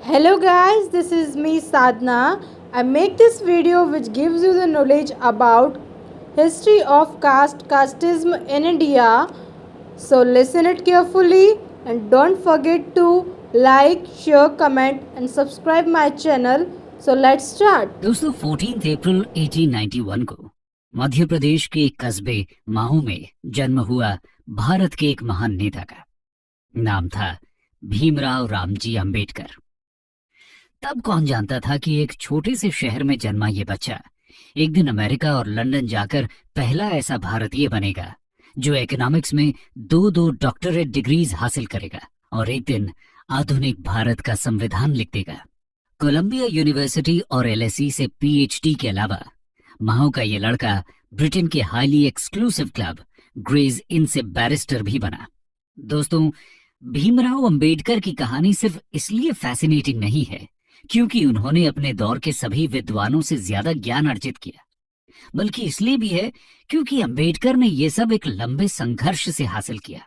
Hello guys, this is me Sadhna. I make this video which gives you the knowledge about history of casteism in India. So listen it carefully and don't forget to like, share, comment and subscribe my channel. So let's start. दोस्तों 14 अप्रैल 1891 को मध्य प्रदेश के एक कस्बे माहू में जन्म हुआ भारत के एक महान नेता का। नाम था भीमराव रामजी अंबेडकर। तब कौन जानता था कि एक छोटे से शहर में जन्मा ये बच्चा एक दिन अमेरिका और लंदन जाकर पहला ऐसा भारतीय बनेगा जो इकोनॉमिक्स में दो डॉक्टरेट डिग्रीज हासिल करेगा और एक दिन आधुनिक भारत का संविधान लिख देगा। कोलंबिया यूनिवर्सिटी और एलएसई से पीएचडी के अलावा माहू का ये लड़का ब्रिटेन के हाईली एक्सक्लूसिव क्लब ग्रेज इन से बैरिस्टर भी बना। दोस्तों, भीमराव अंबेडकर की कहानी सिर्फ इसलिए फैसिनेटिंग नहीं है क्योंकि उन्होंने अपने दौर के सभी विद्वानों से ज्यादा ज्ञान अर्जित किया, बल्कि इसलिए भी है क्योंकि अंबेडकर ने ये सब एक लंबे संघर्ष से हासिल किया।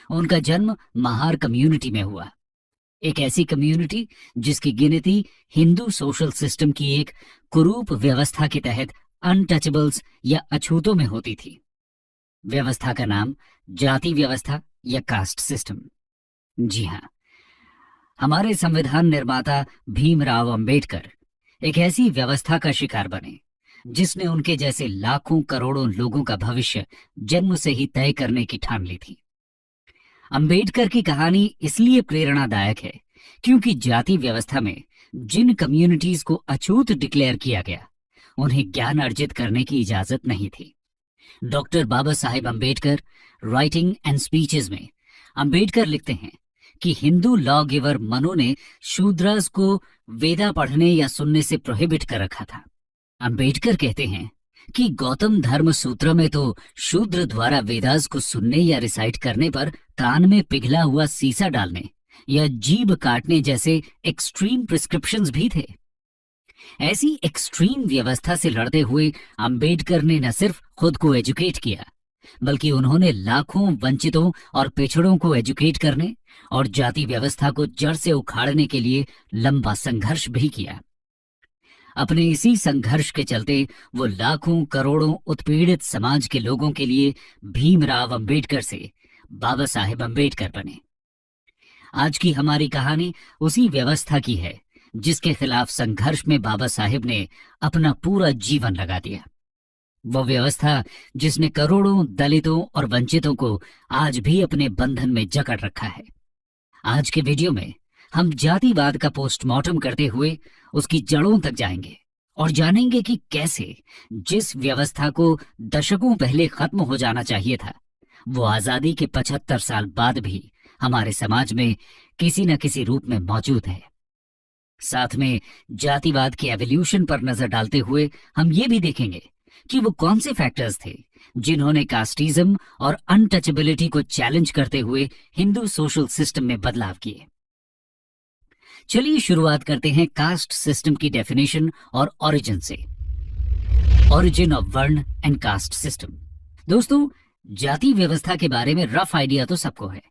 उनका जन्म महार कम्युनिटी में हुआ, एक ऐसी कम्युनिटी जिसकी गिनती हिंदू सोशल सिस्टम की एक कुरूप व्यवस्था के तहत अनटचेबल्स या अछूतों में होती थी। व्यवस्था का नाम जाति व्यवस्था या कास्ट सिस्टम। जी हाँ, हमारे संविधान निर्माता भीमराव अंबेडकर एक ऐसी व्यवस्था का शिकार बने जिसने उनके जैसे लाखों करोड़ों लोगों का भविष्य जन्म से ही तय करने की ठान ली थी। अंबेडकर की कहानी इसलिए प्रेरणादायक है क्योंकि जाति व्यवस्था में जिन कम्युनिटीज को अछूत डिक्लेयर किया गया उन्हें ज्ञान अर्जित करने की इजाजत नहीं थी। Doctor Baba Saheb Ambedkar writing and speeches में अंबेडकर लिखते हैं कि हिंदू लॉ गिवर मनु ने शूद्रास को वेदा पढ़ने या सुनने से प्रोहिबिट कर रखा था। अंबेडकर कहते हैं कि गौतम धर्म सूत्र में तो शूद्र द्वारा वेदास को सुनने या रिसाइट करने पर कान में पिघला हुआ सीसा डालने या जीभ काटने जैसे एक्सट्रीम प्रिस्क्रिप्शंस भी थे। ऐसी एक्सट्रीम व्यवस्था से लड़ते हुए अंबेडकर ने न सिर्फ खुद को एजुकेट किया बल्कि उन्होंने लाखों वंचितों और पिछड़ों को एजुकेट करने और जाति व्यवस्था को जड़ से उखाड़ने के लिए लंबा संघर्ष भी किया। अपने इसी संघर्ष के चलते वो लाखों करोड़ों उत्पीड़ित समाज के लोगों के लिए भीमराव अंबेडकर से बाबा साहेब अंबेडकर बने। आज की हमारी कहानी उसी व्यवस्था की है जिसके खिलाफ संघर्ष में बाबा साहेब ने अपना पूरा जीवन लगा दिया। वो व्यवस्था जिसने करोड़ों दलितों और वंचितों को आज भी अपने बंधन में जकड़ रखा है। आज के वीडियो में हम जातिवाद का पोस्टमार्टम करते हुए उसकी जड़ों तक जाएंगे और जानेंगे कि कैसे जिस व्यवस्था को दशकों पहले खत्म हो जाना चाहिए था वो आजादी के 75 साल बाद भी हमारे समाज में किसी न किसी रूप में मौजूद है। साथ में जातिवाद के एवोल्यूशन पर नजर डालते हुए हम ये भी देखेंगे कि वो कौन से फैक्टर्स थे जिन्होंने कास्टिज्म और अनटचेबिलिटी को चैलेंज करते हुए हिंदू सोशल सिस्टम में बदलाव किए। चलिए शुरुआत करते हैं कास्ट सिस्टम की डेफिनेशन और ओरिजिन से। ओरिजिन ऑफ वर्ण एंड कास्ट सिस्टम। दोस्तों, जाति व्यवस्था के बारे में रफ आइडिया तो सबको है,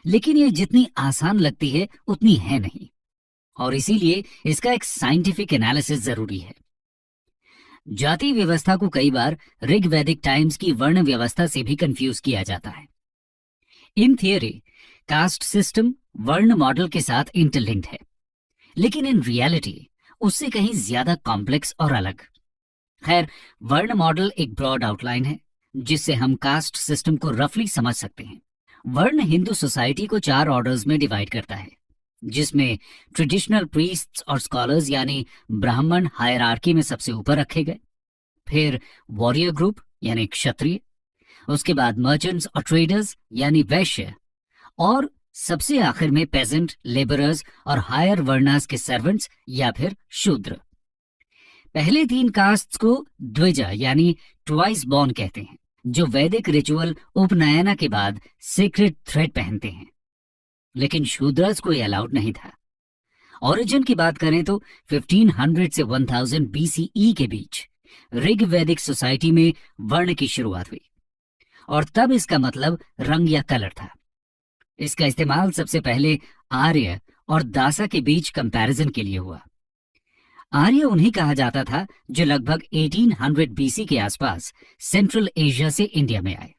लेकिन ये जितनी आसान लगती है उतनी है नहीं, और इसीलिए इसका एक साइंटिफिक एनालिसिस जरूरी है। जाति व्यवस्था को कई बार ऋग्वैदिक टाइम्स की वर्ण व्यवस्था से भी कंफ्यूज किया जाता है। इन थियोरी कास्ट सिस्टम वर्ण मॉडल के साथ इंटरलिंक्ड है, लेकिन इन रियलिटी उससे कहीं ज्यादा कॉम्प्लेक्स और अलग। खैर, वर्ण मॉडल एक ब्रॉड आउटलाइन है जिससे हम कास्ट सिस्टम को रफली समझ सकते हैं। वर्ण हिंदू सोसाइटी को 4 ऑर्डर्स में डिवाइड करता है, जिसमें ट्रेडिशनल प्रीस्ट्स और स्कॉलर्स यानी ब्राह्मण हायरार्की में सबसे ऊपर रखे गए, फिर वॉरियर ग्रुप यानी क्षत्रिय, उसके बाद मर्चेंट्स और ट्रेडर्स यानी वैश्य, और सबसे आखिर में पेजेंट, लेबरर्स और हायर वर्णास के सर्वेंट्स या फिर शूद्र। पहले 3 कास्ट्स को द्विजा यानी ट्वाइस बॉर्न कहते हैं, जो वैदिक रिचुअल उपनयना के बाद सीक्रेट थ्रेड पहनते हैं, लेकिन शूद्रस को अलाउड नहीं था। ओरिजिन की बात करें तो 1500 से 1000 BCE के बीच ऋग्वैदिक सोसाइटी में वर्ण की शुरुआत हुई, और तब इसका मतलब रंग या कलर था। इसका इस्तेमाल सबसे पहले आर्य और दासा के बीच कंपैरिजन के लिए हुआ। आर्य उन्हें कहा जाता था जो लगभग 1800 बीसी के आसपास सेंट्रल एशिया से इंडिया में आए,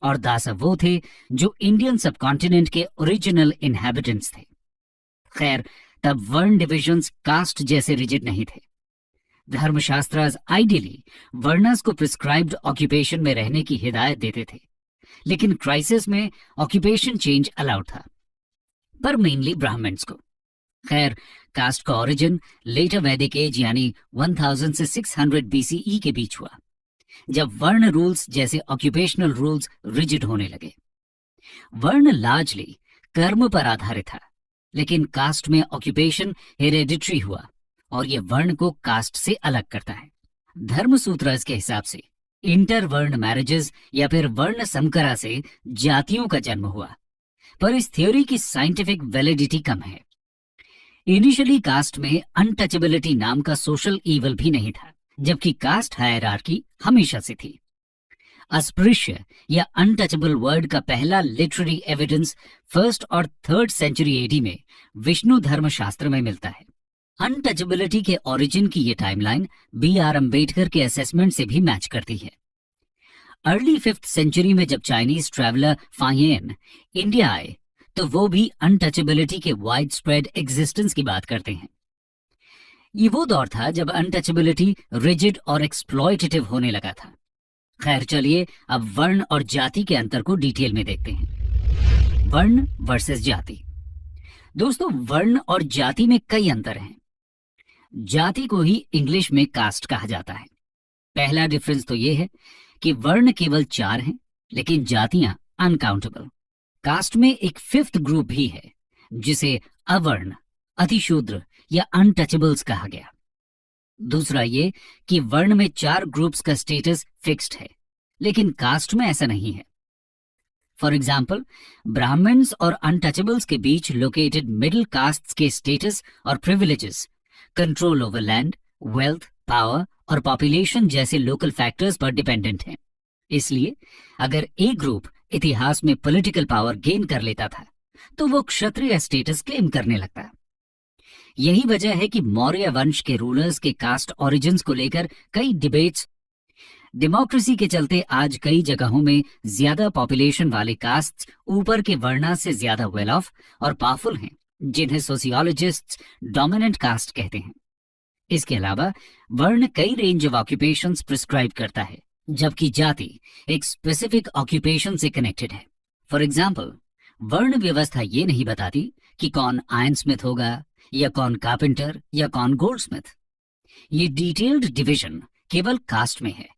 और दासा वो थे जो इंडियन सबकॉन्टिनेंट के ओरिजिनल इनहैबिटेंट्स थे। खैर, तब वर्ण डिविजन्स कास्ट जैसे रिजिड नहीं थे। धर्मशास्त्रास आइडियली वर्णस को प्रिस्क्राइब्ड ऑक्यूपेशन में रहने की हिदायत देते थे, लेकिन क्राइसिस में ऑक्यूपेशन चेंज अलाउड था, पर मेनली ब्राह्मण्स को। खैर, कास्ट का ओरिजिन लेटर वैदिक एज यानी 1000 से 600 बीसीई के बीच हुआ, जब वर्ण रूल्स जैसे ऑक्यूपेशनल रूल्स रिजिड होने लगे। वर्ण लार्जली कर्म पर आधारित था, लेकिन कास्ट में ऑक्यूपेशन हेरेडिटरी हुआ, और ये वर्ण को कास्ट से अलग करता है। धर्मसूत्र के हिसाब से इंटरवर्ण मैरिजेस या फिर वर्ण समकरा से जातियों का जन्म हुआ, पर इस थ्योरी की साइंटिफिक वैलिडिटी कम है। इनिशियली कास्ट में अनटचेबिलिटी नाम का सोशल ईवल भी नहीं था, जबकि कास्ट हायरार्की हमेशा से थी। अस्पृश्य या अनटचेबल वर्ड का पहला लिटरेरी एविडेंस 1st और 3rd सेंचुरी एडी में विष्णु धर्म शास्त्र में मिलता है। अनटचेबिलिटी के ओरिजिन की ये टाइमलाइन B.R. अम्बेडकर के असेसमेंट से भी मैच करती है। अर्ली 5th सेंचुरी में जब चाइनीज ट्रैवलर फाहियन इंडिया आए, तो वो भी अनटचेबिलिटी के वाइड स्प्रेड एग्जिस्टेंस की बात करते हैं। ये वो दौर था जब अनटचेबिलिटी रिजिड और एक्सप्लॉयटेटिव होने लगा था। खैर, चलिए अब वर्ण और जाति के अंतर को डिटेल में देखते हैं। वर्ण वर्सेस जाति। दोस्तों, वर्ण और जाति में कई अंतर हैं। जाति को ही इंग्लिश में कास्ट कहा जाता है। पहला डिफरेंस तो ये है कि वर्ण केवल 4 हैं, लेकिन जातियां अनकाउंटेबल। कास्ट में एक 5th ग्रुप भी है, जिसे अवर्ण, अतिशूद्र या अनटचेबल्स कहा गया। दूसरा ये कि वर्ण में 4 ग्रुप्स का स्टेटस फिक्स्ड है, लेकिन कास्ट में ऐसा नहीं है। फॉर एग्जाम्पल, ब्राह्मण्स और अनटचेबल्स के बीच लोकेटेड मिडिल कास्ट्स के स्टेटस और privileges control over land, wealth, power और पॉपुलेशन जैसे लोकल फैक्टर्स पर डिपेंडेंट हैं। इसलिए अगर एक ग्रुप इतिहास में पॉलिटिकल पावर गेन कर लेता था, तो वो क्षत्रिय स्टेटस क्लेम करने लगता। यही वजह है कि मौर्य वंश के रूलर्स के कास्ट ओरिजिन्स को लेकर कई डिबेट्स। डेमोक्रेसी के चलते आज कई जगहों में ज्यादा पॉपुलेशन वाले कास्ट्स ऊपर के वर्णा से ज्यादा वेल ऑफ और पावरफुल हैं, जिन्हें सोशियोलॉजिस्ट्स डोमिनेंट कास्ट कहते हैं। इसके अलावा वर्ण कई रेंज ऑफ ऑक्यूपेशंस प्रिस्क्राइब करता है, जबकि जाति एक स्पेसिफिक ऑक्यूपेशन से कनेक्टेड है। फॉर एग्जाम्पल, वर्ण व्यवस्था ये नहीं बताती कि कौन आयरन स्मिथ होगा या कौन कारपेंटर या कौन गोल्डस्मिथ। ये डिटेल्ड डिवीजन केवल कास्ट में है,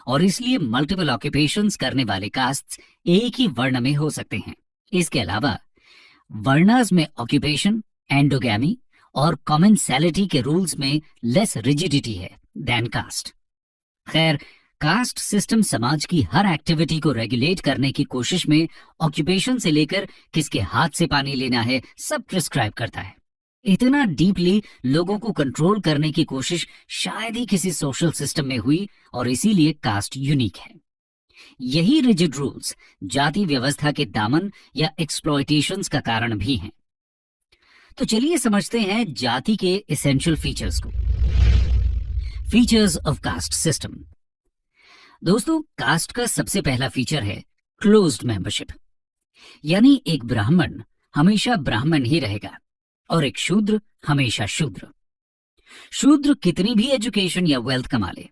और इसलिए मल्टीपल ऑक्यूपेशंस करने वाले कास्ट्स एक ही वर्ण में हो सकते हैं। इसके अलावा वर्णास में ऑक्यूपेशन, एंडोगैमी और कॉमेंसैलिटी के रूल्स में लेस रिजिडिटी है देन कास्ट। खैर, कास्ट सिस्टम समाज की हर एक्टिविटी को रेगुलेट करने की कोशिश में ऑक्यूपेशन से लेकर किसके हाथ से पानी लेना है सब प्रिस्क्राइब करता है। इतना डीपली लोगों को कंट्रोल करने की कोशिश शायद ही किसी सोशल सिस्टम में हुई, और इसीलिए कास्ट यूनिक है। यही रिजिड रूल्स जाति व्यवस्था के दामन या एक्सप्लॉयटेशंस का कारण भी हैं। तो चलिए समझते हैं जाति के एसेंशियल फीचर्स को। Features of cast system. दोस्तों, कास्ट का सबसे पहला फीचर है क्लोज्ड मेंबरशिप, यानी एक ब्राह्मण हमेशा ब्राह्मण ही रहेगा और एक शूद्र हमेशा शूद्र। शूद्र कितनी भी एजुकेशन या वेल्थ कमा ले,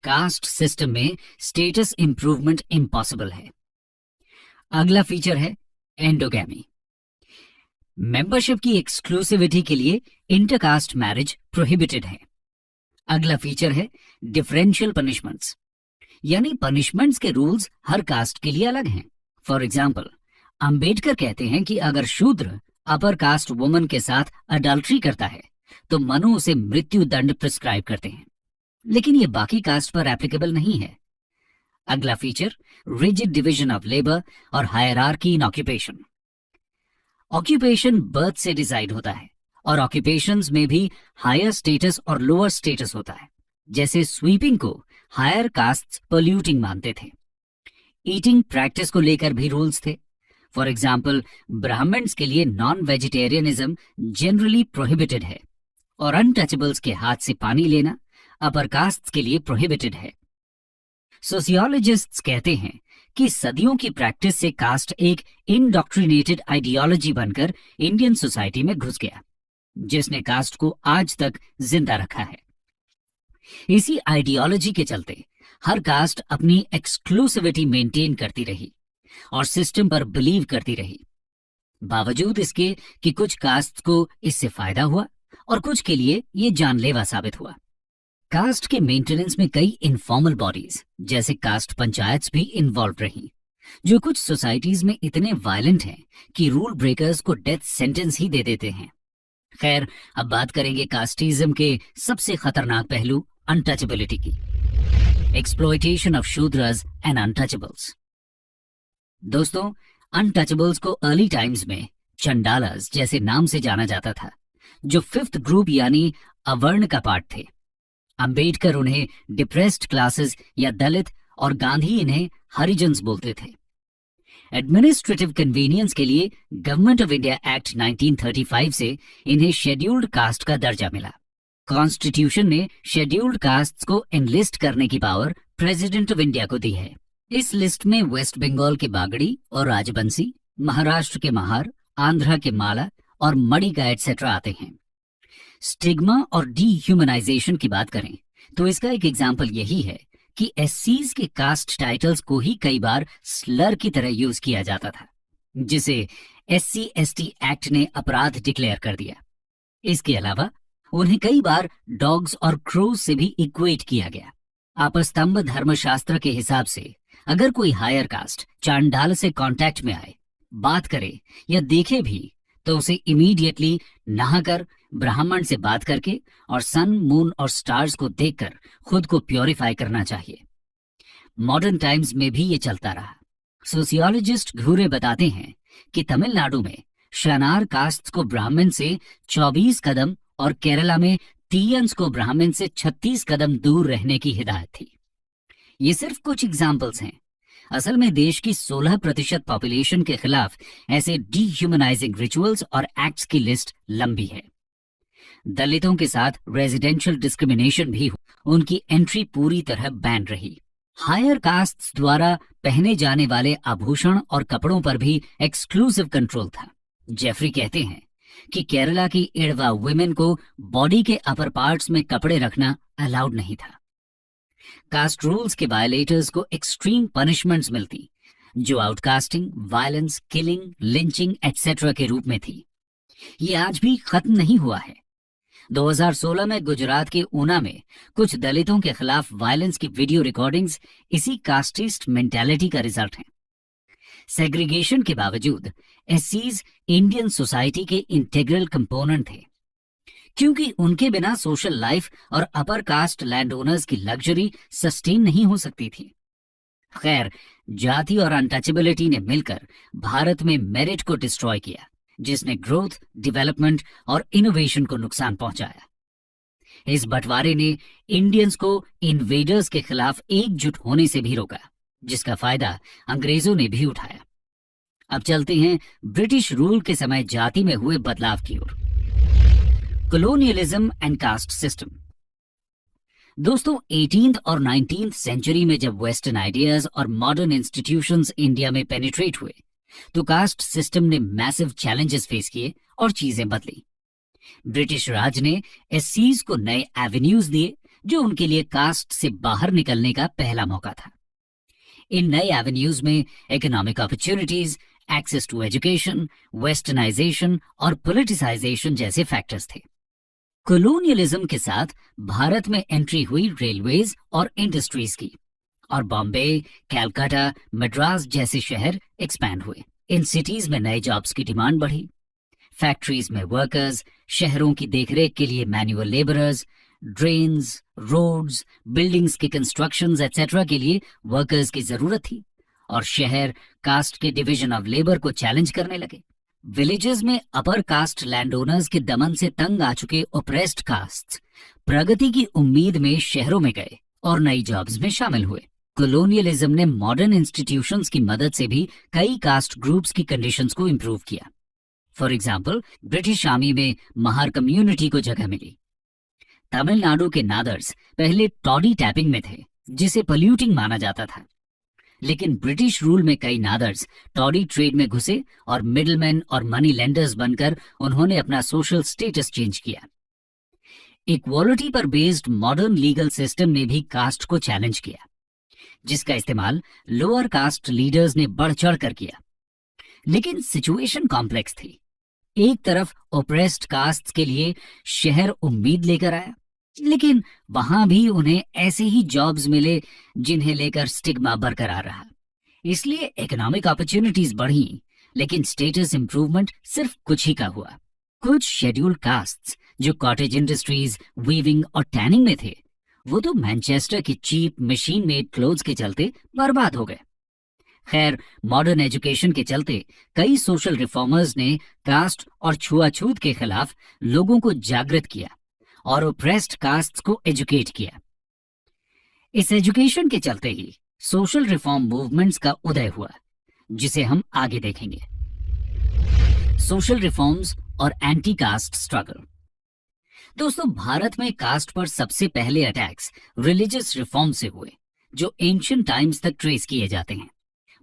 कास्ट सिस्टम में स्टेटस इंप्रूवमेंट इम्पॉसिबल है। अगला फीचर है एंडोगैमी। मेंबरशिप की एक्सक्लूसिविटी के लिए इंटरकास्ट मैरिज प्रोहिबिटेड है। अगला फीचर है डिफरेंशियल पनिशमेंट्स, यानी पनिशमेंट्स के रूल्स हर कास्ट के लिए अलग हैं। फॉर एग्जाम्पल, अंबेडकर कहते हैं कि अगर शूद्र अपर कास्ट वुमन के साथ अडल्ट्री करता है तो मनु उसे मृत्यु दंड प्रिस्क्राइब करते हैं, लेकिन ये बाकी कास्ट पर एप्लीकेबल नहीं है। अगला feature rigid division of labour और hierarchy in occupation. Occupation birth से डिसाइड होता है, और ऑक्यूपेशंस में भी हायर स्टेटस और लोअर स्टेटस होता है। जैसे स्वीपिंग को हायर कास्ट्स पोल्यूटिंग मानते थे। ईटिंग प्रैक्टिस को लेकर भी रूल्स थे। फॉर एग्जाम्पल, ब्राह्मण्स के लिए नॉन वेजिटेरियनिज्म जनरली प्रोहिबिटेड है और अनटचेबल्स के हाथ से पानी लेना अपर कास्ट के लिए प्रोहिबिटेड है। सोशियोलॉजिस्ट्स कहते हैं कि सदियों की प्रैक्टिस से कास्ट एक इंडॉक्ट्रिनेटेड आइडियोलॉजी बनकर इंडियन सोसाइटी में घुस गया, जिसने कास्ट को आज तक जिंदा रखा है। इसी आइडियोलॉजी के चलते हर कास्ट अपनी एक्सक्लूसिविटी मेंटेन करती रही और सिस्टम पर बिलीव करती रही, बावजूद इसके कि कुछ कास्ट को इससे फायदा हुआ और कुछ के लिए ये जानलेवा साबित हुआ। कास्ट के मेंटेनेंस में कई इनफॉर्मल बॉडीज जैसे कास्ट पंचायत्स भी इन्वॉल्व रही, जो कुछ सोसाइटीज में इतने वायलेंट हैं कि रूल ब्रेकर्स को डेथ सेंटेंस ही दे देते हैं। खैर, अब बात करेंगे कास्टिज्म के सबसे खतरनाक पहलू अनटचेबिलिटी की, exploitation of Shudras and untouchables. दोस्तों, अनटचेबल्स को अर्ली टाइम्स में चंडालास जैसे नाम से जाना जाता था, जो फिफ्थ ग्रुप यानी अवर्ण का पार्ट थे। अंबेडकर उन्हें डिप्रेस्ड क्लासेस या दलित और गांधी इन्हें हरिजन्स बोलते थे। एडमिनिस्ट्रेटिव कन्वीनियंस के लिए गवर्नमेंट ऑफ इंडिया एक्ट 1935 से इन्हें शेड्यूल्ड कास्ट का दर्जा मिला। कॉन्स्टिट्यूशन ने शेड्यूल्ड कास्ट्स को एनलिस्ट करने की पावर प्रेसिडेंट ऑफ इंडिया को दी है। इस लिस्ट में वेस्ट बंगाल के बागड़ी और राजबंसी, महाराष्ट्र के महार, आंध्रा के माला और मडिगा एटसेट्रा आते हैं। स्टिग्मा और डीह्यूमनाइजेशन की बात करें तो इसका एक एग्जाम्पल यही है कि एससीज के कास्ट टाइटल्स को ही कई बार स्लर की तरह यूज किया जाता था, जिसे SC/ST एक्ट ने अपराध डिक्लेयर कर दिया। इसके अलावा उन्हें कई बार डॉग्स और क्रोज से भी इक्वेट किया गया। आपस्तंभ धर्मशास्त्र के हिसाब से अगर कोई हायर कास्ट चांडाल से कांटेक्ट में आए, बात करे या देखे भी, तो उसे इमीडिएटली नहाकर ब्राह्मण से बात करके और सन, मून और स्टार्स को देखकर खुद को प्योरीफाई करना चाहिए। मॉडर्न टाइम्स में भी ये चलता रहा। सोशियोलॉजिस्ट घूरे बताते हैं कि तमिलनाडु में शनार कास्ट को ब्राह्मण से 24 कदम और केरला में तीयंस को ब्राह्मण से 36 कदम दूर रहने की हिदायत थी। ये सिर्फ कुछ एग्जाम्पल्स हैं। असल में देश की 16% पॉपुलेशन के खिलाफ ऐसे डीह्यूमनाइजिंग रिचुअल्स और एक्ट्स की लिस्ट लंबी है। दलितों के साथ रेजिडेंशियल डिस्क्रिमिनेशन भी उनकी एंट्री पूरी तरह बैन रही। हायर कास्ट्स द्वारा पहने जाने वाले आभूषण और कपड़ों पर भी एक्सक्लूसिव कंट्रोल था। जेफरी कहते हैं कि केरला की इड़वा वुमेन को बॉडी के अपर पार्ट्स में कपड़े रखना अलाउड नहीं था। कास्ट रूल्स के वायलेटर्स को एक्सट्रीम पनिशमेंट्स मिलती, जो आउटकास्टिंग, वायलेंस, किलिंग, लिंचिंग एटसेट्रा के रूप में थी। ये आज भी खत्म नहीं हुआ है। 2016 में गुजरात के ऊना में कुछ दलितों के खिलाफ वायलेंस की वीडियो रिकॉर्डिंग्स इसी कास्टिस्ट मेंटालिटी का रिजल्ट हैं। सेग्रीगेशन के बावजूद एससीज इंडियन सोसाइटी के इंटीग्रल कंपोनेंट थे, क्योंकि उनके बिना सोशल लाइफ और अपर कास्ट लैंड ओनर्स की लग्जरी सस्टेन नहीं हो सकती थी। खैर, जाति और अनटचेबिलिटी ने मिलकर भारत में मेरिट को डिस्ट्रॉय किया, जिसने ग्रोथ, डेवलपमेंट और इनोवेशन को नुकसान पहुंचाया। इस बंटवारे ने इंडियंस को इन्वेडर्स के खिलाफ एकजुट होने से भी रोका, जिसका फायदा अंग्रेजों ने भी उठाया। अब चलते हैं ब्रिटिश रूल के समय जाति में हुए बदलाव की ओर। Colonialism and caste system. दोस्तों, 18th और 19th सेंचुरी में जब वेस्टर्न आइडियाज और मॉडर्न इंस्टीट्यूशंस इंडिया में पेनिट्रेट हुए, तो कास्ट सिस्टम ने मैसिव चैलेंजेस फेस किए और चीजें बदली। ब्रिटिश राज ने एससीज को नए एवेन्यूज दिए, जो उनके लिए कास्ट से बाहर निकलने का पहला मौका था। इन नए एवेन्यूज में economic opportunities, access to education, westernization और पॉलिटिसाइजेशन जैसे फैक्टर्स थे। कॉलोनियलिज्म के साथ भारत में एंट्री हुई रेलवेज और इंडस्ट्रीज की, और बॉम्बे, कैलकाटा, मद्रास जैसे शहर एक्सपैंड हुए। इन सिटीज में नए जॉब्स की डिमांड बढ़ी। फैक्ट्रीज में वर्कर्स, शहरों की देखरेख के लिए manual labourers, drains, roads, buildings के कंस्ट्रक्शंस एटसेट्रा के लिए वर्कर्स की जरूरत थी, और शहर कास्ट के डिवीजन ऑफ लेबर को चैलेंज करने लगे। विलेजेस में अपर कास्ट लैंड ओनर्स के दमन से तंग आ चुके ओप्रेस्ड कास्ट प्रगति की उम्मीद में शहरों में गए और नई जॉब्स में शामिल हुए। कॉलोनियलिज्म ने मॉडर्न इंस्टीट्यूशंस की मदद से भी कई कास्ट ग्रुप्स की कंडीशंस को इंप्रूव किया। फॉर एग्जाम्पल, ब्रिटिश आर्मी में महार कम्युनिटी को जगह मिली। तमिलनाडु के नादर्स पहले टॉडी टैपिंग में थे, जिसे पोल्यूटिंग माना जाता था, लेकिन ब्रिटिश रूल में कई नादर्स टॉडी ट्रेड में घुसे और मिडलमैन और मनी लेंडर्स बनकर उन्होंने अपना सोशल स्टेटस चेंज किया। इक्वालिटी पर बेस्ड मॉडर्न लीगल सिस्टम ने भी कास्ट को चैलेंज किया, जिसका इस्तेमाल लोअर कास्ट लीडर्स ने बढ़ चढ़ कर किया। लेकिन सिचुएशन कॉम्प्लेक्स थी। एक तरफ ओप्रेस्ड कास्ट के लिए शहर उम्मीद लेकर आया, लेकिन वहां भी उन्हें ऐसे ही जॉब्स मिले जिन्हें लेकर स्टिग्मा बरकरार रहा। इसलिए इकोनॉमिक अपॉर्चुनिटीज बढ़ी, लेकिन स्टेटस इंप्रूवमेंट सिर्फ कुछ ही का हुआ। कुछ शेड्यूल्ड कास्ट्स जो कॉटेज इंडस्ट्रीज, वीविंग और टैनिंग में थे, वो तो मैनचेस्टर की चीप मशीन मेड क्लोथ्स के चलते बर्बाद हो गए। खैर, मॉडर्न एजुकेशन के चलते कई सोशल रिफॉर्मर्स ने कास्ट और छुआछूत के खिलाफ लोगों को जागृत किया और ओप्रेस्ड कास्ट्स को एजुकेट किया। इस एजुकेशन के चलते ही सोशल रिफॉर्म मूवमेंट्स का उदय हुआ, जिसे हम आगे देखेंगे। सोशल रिफॉर्म्स और एंटी कास्ट स्ट्रगल। दोस्तों, भारत में कास्ट पर सबसे पहले अटैक्स रिलीजियस रिफॉर्म से हुए, जो एंशिएंट टाइम्स तक ट्रेस किए जाते हैं।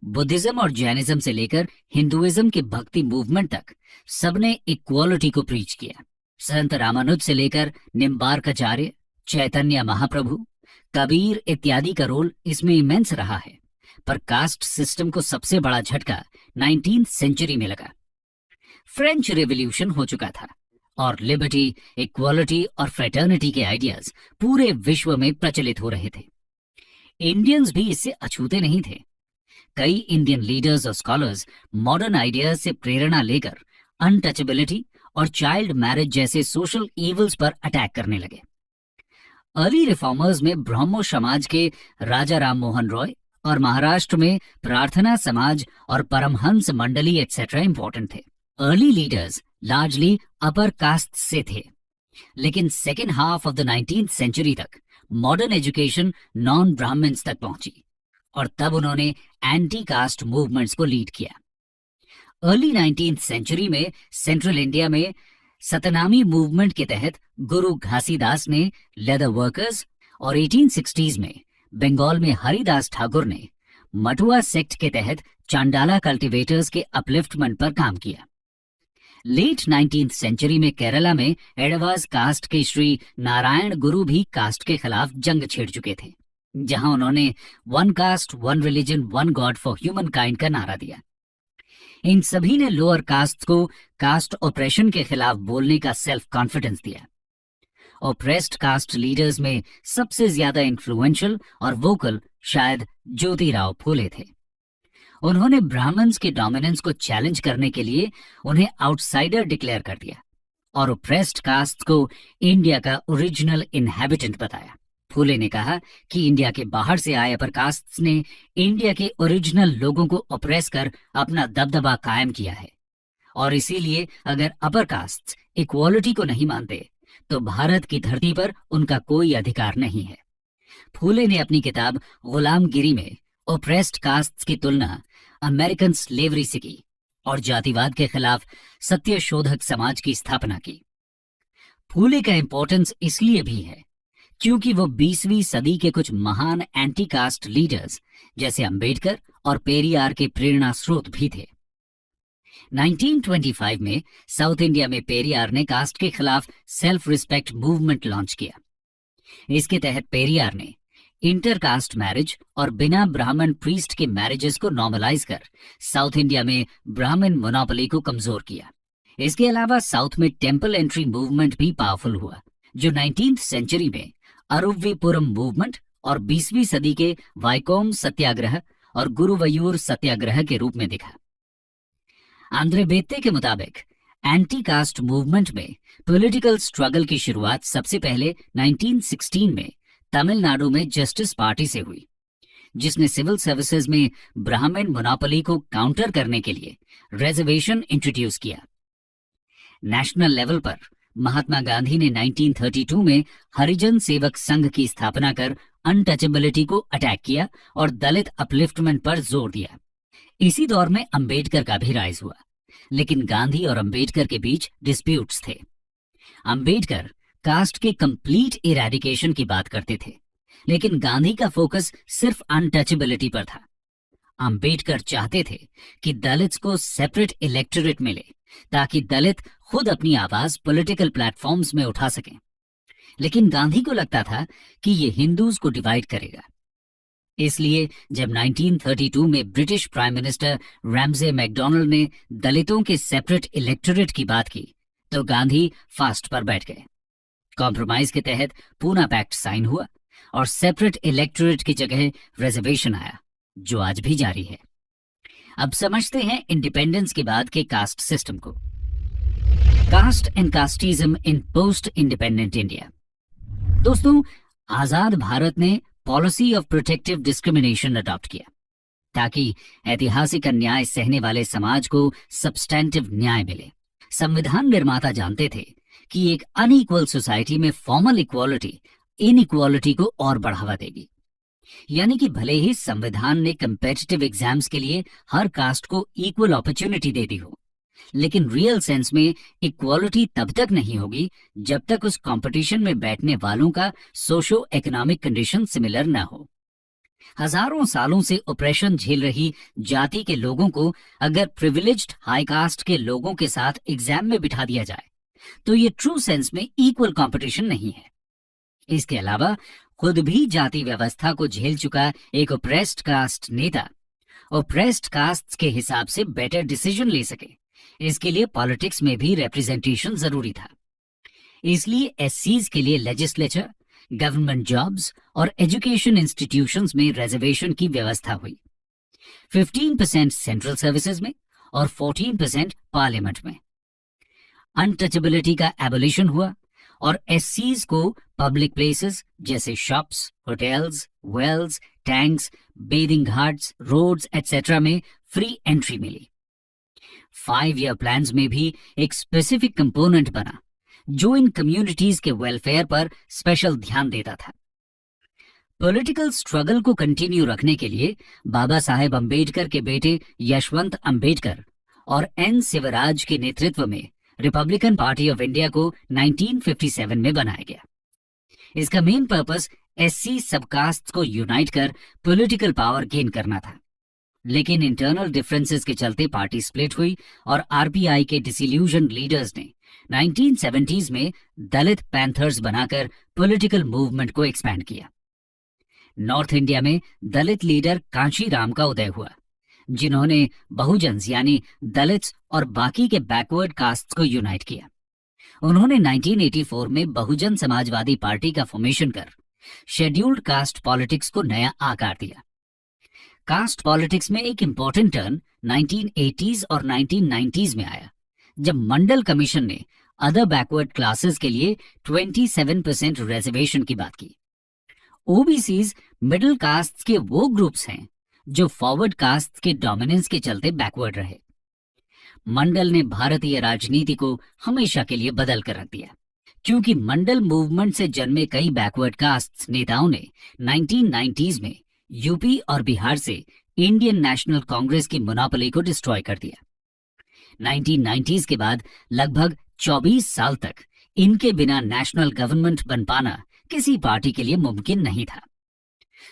बुद्धिज्म और जैनिज्म से लेकर हिंदुइज्म के भक्ति मूवमेंट तक सबने इक्वालिटी को प्रीच किया। संत रामानुज से लेकर निम्बार्काचार्य, चैतन्य महाप्रभु, कबीर इत्यादि का रोल इसमें इमेंस रहा है। पर कास्ट सिस्टम को सबसे बड़ा झटका 19th सेंचुरी में लगा। फ्रेंच रेवोल्यूशन हो चुका था और लिबर्टी, इक्वालिटी और फ्रेटर्निटी के आइडियाज पूरे विश्व में प्रचलित हो रहे थे। इंडियंस भी इससे अछूते नहीं थे। कई इंडियन लीडर्स और स्कॉलर्स मॉडर्न आइडियाज से प्रेरणा लेकर अनटचेबिलिटी और चाइल्ड मैरिज जैसे सोशल इवल्स पर अटैक करने लगे। अर्ली रिफॉर्मर्स में ब्राह्मो समाज के राजा राम मोहन रॉय और महाराष्ट्र में प्रार्थना समाज और परमहंस मंडली एक्सेट्रा इंपॉर्टेंट थे। Early leaders largely upper caste से थे, लेकिन second half of the 19th century तक मॉडर्न एजुकेशन नॉन ब्राह्मण्स तक पहुंची और तब उन्होंने एंटी कास्ट मूवमेंट्स को लीड किया। अर्ली 19th सेंचुरी में सेंट्रल इंडिया में सतनामी मूवमेंट के तहत गुरु घासीदास ने लेदर वर्कर्स और 1860s में बंगाल में हरिदास ठाकुर ने मटुआ सेक्ट के तहत चांडाला कल्टीवेटर्स के अपलिफ्टमेंट पर काम किया। लेट 19th सेंचुरी में केरला में एडवाज कास्ट के श्री नारायण गुरु भी कास्ट के खिलाफ जंग छेड़ चुके थे, जहां उन्होंने one cast, one religion, one God for human kind का नारा दिया। इन सभी ने लोअर कास्ट को कास्ट ऑपरेशन के खिलाफ बोलने का सेल्फ कॉन्फिडेंस दिया। ऑप्रेस्ड कास्ट लीडर्स में सबसे ज्यादा इन्फ्लुएंशियल और वोकल शायद ज्योतिराव फूले थे। उन्होंने ब्राह्मण्स के डोमिनेंस को चैलेंज करने के लिए उन्हें आउटसाइडर डिक्लेयर कर दिया और ऑप्रेस्ड कास्ट को इंडिया का ओरिजिनल इनहैबिटेंट बताया। फूले ने कहा कि इंडिया के बाहर से आए अपर कास्ट्स ने इंडिया के ओरिजिनल लोगों को ऑप्रेस कर अपना दबदबा कायम किया है और इसीलिए अगर अपर कास्ट्स इक्वालिटी को नहीं मानते तो भारत की धरती पर उनका कोई अधिकार नहीं है। फूले ने अपनी किताब गुलामगिरी में ऑप्रेस्ड कास्ट्स की तुलना अमेरिकन स्लेवरी से की और जातिवाद के खिलाफ सत्यशोधक समाज की स्थापना की। फूले का इंपॉर्टेंस इसलिए भी है क्योंकि वो 20वीं सदी के कुछ महान एंटी कास्ट लीडर्स जैसे अंबेडकर और पेरियार के प्रेरणा स्रोत भी थे। 1925 में साउथ इंडिया में पेरियार ने कास्ट के खिलाफ सेल्फ रिस्पेक्ट मूवमेंट लॉन्च किया। इसके तहत पेरियार ने इंटरकास्ट मैरिज और बिना ब्राह्मण प्रीस्ट के मैरिजेस को नॉर्मलाइज कर साउथ इंडिया में ब्राह्मण मोनोपोली को कमजोर किया। इसके अलावा साउथ में टेम्पल एंट्री मूवमेंट भी पावरफुल हुआ, जो 19th सेंचुरी में अरुविपुरम मूवमेंट और 20वीं सदी के वाइकोम सत्याग्रह और गुरुवयूर सत्याग्रह के रूप में दिखा। आंद्रे बेत्ते के मुताबिक एंटी कास्ट मूवमेंट में पॉलिटिकल स्ट्रगल की शुरुआत सबसे पहले 1916 में तमिलनाडु में जस्टिस पार्टी से हुई, जिसने सिविल सर्विसेज में ब्राह्मण मोनोपोली को काउंटर करने के लिए रिजर्वेशन इंट्रोड्यूस किया। नेशनल लेवल पर महात्मा गांधी ने 1932 में हरिजन सेवक संघ की स्थापना कर अनटचेबिलिटी को अटैक किया और दलित अपलिफ्टमेंट पर जोर दिया। इसी दौर में अंबेडकर का भी राइज हुआ, लेकिन गांधी और अंबेडकर के बीच डिस्प्यूट्स थे। अंबेडकर कास्ट के कंप्लीट इरेडिकेशन की बात करते थे, लेकिन गांधी का फोकस सिर्फ अनटचेबिलिटी पर था। अंबेडकर चाहते थे कि दलित्स को सेपरेट इलेक्टोरेट मिले ताकि दलित खुद अपनी आवाज पॉलिटिकल प्लेटफॉर्म्स में उठा सकें, लेकिन गांधी को लगता था कि ये हिंदूज को डिवाइड करेगा। इसलिए जब 1932 में British prime minister Ramsay MacDonald ने दलितों के सेपरेट इलेक्टोरेट की बात की तो गांधी फास्ट पर बैठ गए। कॉम्प्रोमाइज के तहत पूना पैक्ट साइन हुआ और सेपरेट इलेक्टोरेट की जगह रिजर्वेशन आया, जो आज भी जारी है। अब समझते हैं इंडिपेंडेंस के बाद के कास्ट सिस्टम को। Caste and casteism in post independent India. दोस्तों, आजाद भारत ने policy of protective discrimination adopt किया ताकि ऐतिहासिक अन्याय सहने वाले समाज को सब्सटेंटिव न्याय मिले। संविधान निर्माता जानते थे कि एक अनइक्वल सोसाइटी में फॉर्मल इक्वालिटी इनइक्वालिटी को और बढ़ावा देगी। यानी कि भले ही संविधान ने कंपेटिटिव एग्जाम्स के लिए हर कास्ट को इक्वल अपॉर्चुनिटी दे दी हो, लेकिन रियल सेंस में इक्वालिटी तब तक नहीं होगी जब तक उस कंपटीशन में बैठने वालों का सोशो इकोनॉमिक कंडीशन सिमिलर ना हो। हजारों सालों से ऑपरेशन झेल रही जाति के लोगों को अगर प्रिविलेज्ड हाई कास्ट के लोगों के साथ एग्जाम में बिठा दिया जाए तो ये ट्रू सेंस में इक्वल कंपटीशन नहीं है। इसके अलावा खुद भी जाति व्यवस्था को झेल चुका एक ओप्रेस्ड कास्ट नेता ओप्रेस्ड कास्ट के हिसाब से बेटर डिसीजन ले सके, इसके लिए पॉलिटिक्स में भी रिप्रेजेंटेशन जरूरी था। इसलिए एससीज के लिए लेजिस्लेचर, गवर्नमेंट जॉब्स और एजुकेशन इंस्टीट्यूशंस में रिजर्वेशन की व्यवस्था हुई। 15% सेंट्रल सर्विसेज में और 14% पार्लियामेंट में। अनटचेबिलिटी का एबोलिशन हुआ और एससीज को पब्लिक प्लेसेस जैसे shops, hotels, wells, tanks, bathing ghats, roads etcetera में फ्री एंट्री मिली। 5 ईयर प्लान्स में भी एक स्पेसिफिक कंपोनेंट बना जो इन कम्युनिटीज के वेलफेयर पर स्पेशल ध्यान देता था। पॉलिटिकल स्ट्रगल को कंटिन्यू रखने के लिए बाबा साहेब अंबेडकर के बेटे यशवंत अंबेडकर और एन शिवराज के नेतृत्व में रिपब्लिकन पार्टी ऑफ इंडिया को 1957 में बनाया गया। इसका मेन पर्पस एससी सबकास्ट को यूनाइट कर पॉलिटिकल पावर गेन करना था, लेकिन इंटरनल डिफरेंसेस के चलते पार्टी स्प्लिट हुई और आरपीआई के डिसइल्यूजन लीडर्स ने 1970s में दलित पैंथर्स बनाकर पॉलिटिकल मूवमेंट को एक्सपैंड किया। नॉर्थ इंडिया में दलित लीडर कांशीराम का उदय हुआ, जिन्होंने बहुजन्स यानी दलित्स और बाकी के बैकवर्ड कास्ट्स को यूनाइट किया। उन्होंने 1984 में बहुजन समाजवादी पार्टी का फॉर्मेशन कर शेड्यूल्ड कास्ट पॉलिटिक्स को नया आकार दिया। कास्ट पॉलिटिक्स में एक इंपॉर्टेंट टर्न 1980s और 1990s में आया, जब मंडल कमीशन ने अदर बैकवर्ड क्लासेस के लिए 27% रिजर्वेशन की बात की। ओबीसीज मिडिल कास्ट के वो ग्रुप्स हैं जो फॉरवर्ड कास्ट के डोमिनेंस के चलते बैकवर्ड रहे। मंडल ने भारतीय राजनीति को हमेशा के लिए बदल कर रख दिया, क्योंकि मंडल मूवमेंट से जन्मे कई बैकवर्ड कास्ट नेताओं ने 1990s में यूपी और बिहार से इंडियन नेशनल कांग्रेस की मोनोपोली को डिस्ट्रॉय कर दिया। 1990s के बाद लगभग 24 साल तक इनके बिना नेशनल गवर्नमेंट बन पाना किसी पार्टी के लिए मुमकिन नहीं था।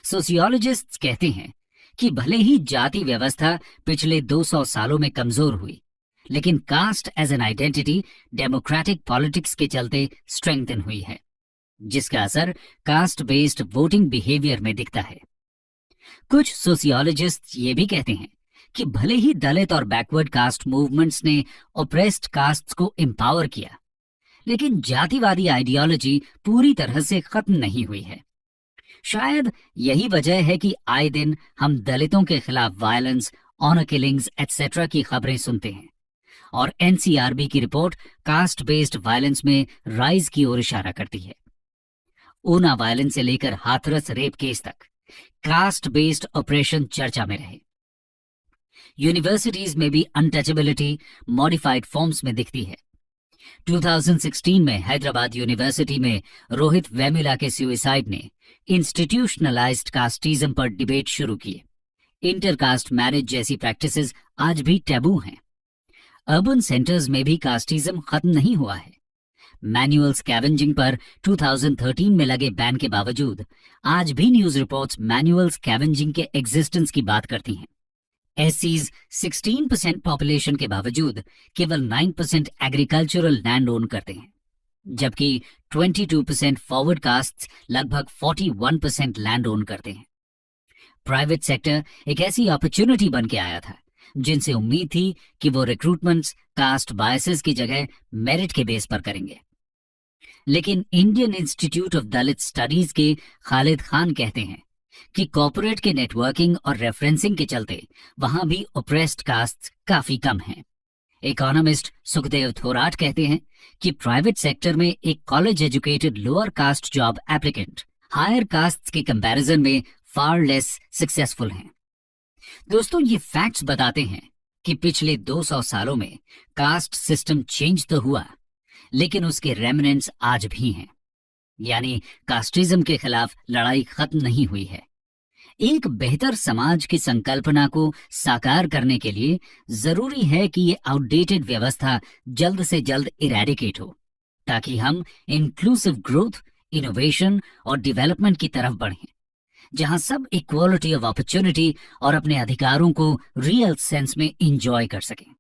सोशियोलॉजिस्ट्स कहते हैं कि भले ही जाति व्यवस्था पिछले 200 सालों में कमजोर हुई, लेकिन caste as an identity democratic politics के चलते स्ट्रेंथन हुई है, जिसका असर कास्ट बेस्ड वोटिंग बिहेवियर में दिखता है। कुछ सोशियोलॉजिस्ट्स ये भी कहते हैं कि भले ही दलित और बैकवर्ड कास्ट मूवमेंट्स ने ओप्रेस्ड कास्ट्स को एम्पावर किया, लेकिन जातिवादी आइडियोलॉजी पूरी तरह से खत्म नहीं हुई है। शायद यही वजह है कि आए दिन हम दलितों के खिलाफ वायलेंस, ऑनर किलिंग्स एटसेट्रा की खबरें सुनते हैं और एनसीआरबी की रिपोर्ट कास्ट बेस्ड वायलेंस में राइज की ओर इशारा करती है। ऊना वायलेंस से लेकर हाथरस रेप केस तक कास्ट बेस्ड ऑपरेशन चर्चा में रहे। यूनिवर्सिटीज में भी अनटचेबिलिटी मॉडिफाइड फॉर्म्स में दिखती है। 2016 में हैदराबाद यूनिवर्सिटी में रोहित वेमुला के सुसाइड ने इंस्टीट्यूशनलाइज्ड कास्टिज्म पर डिबेट शुरू की। इंटरकास्ट मैरिज जैसी प्रैक्टिसेस आज भी टैबू हैं। अर्बन सेंटर्स में भी कास्टिज्म खत्म नहीं हुआ है। मैनुअल स्कैवेंजिंग पर 2013 में लगे बैन के बावजूद आज भी न्यूज रिपोर्ट्स मैनुअल स्कैवेंजिंग के एग्जिस्टेंस की बात करती हैं। एससीज 16% पॉपुलेशन के बावजूद केवल 9% एग्रीकल्चरल लैंड ओन करते हैं, जबकि 22% फॉरवर्ड कास्ट्स लगभग 41% लैंड ओन करते हैं। प्राइवेट सेक्टर एक ऐसी अपॉर्चुनिटी बन के आया था जिनसे उम्मीद थी कि वो रिक्रूटमेंट्स कास्ट बायसेस की जगह मेरिट के बेस पर करेंगे। लेकिन Indian institute of Dalit studies के खालिद खान कहते हैं कि कॉर्पोरेट के नेटवर्किंग और रेफरेंसिंग के चलते वहां भी ओप्रेस्ड कास्ट काफी कम हैं। इकोनॉमिस्ट सुखदेव थोराट कहते हैं कि प्राइवेट सेक्टर में एक college educated lower caste job applicant higher caste के कंपैरिजन में फार लेस सक्सेसफुल हैं। दोस्तों, ये फैक्ट्स बताते हैं कि पिछले 200 सालों में कास्ट सिस्टम चेंज तो हुआ, लेकिन उसके रेमिनेंट्स आज भी हैं। यानी कास्टिज्म के खिलाफ लड़ाई खत्म नहीं हुई है। एक बेहतर समाज की संकल्पना को साकार करने के लिए जरूरी है कि ये आउटडेटेड व्यवस्था जल्द से जल्द इरेडिकेट हो, ताकि हम इंक्लूसिव ग्रोथ, इनोवेशन और डेवलपमेंट की तरफ बढ़ें, जहां सब इक्वालिटी ऑफ अपॉर्चुनिटी और अपने अधिकारों को रियल सेंस में एंजॉय कर सकें।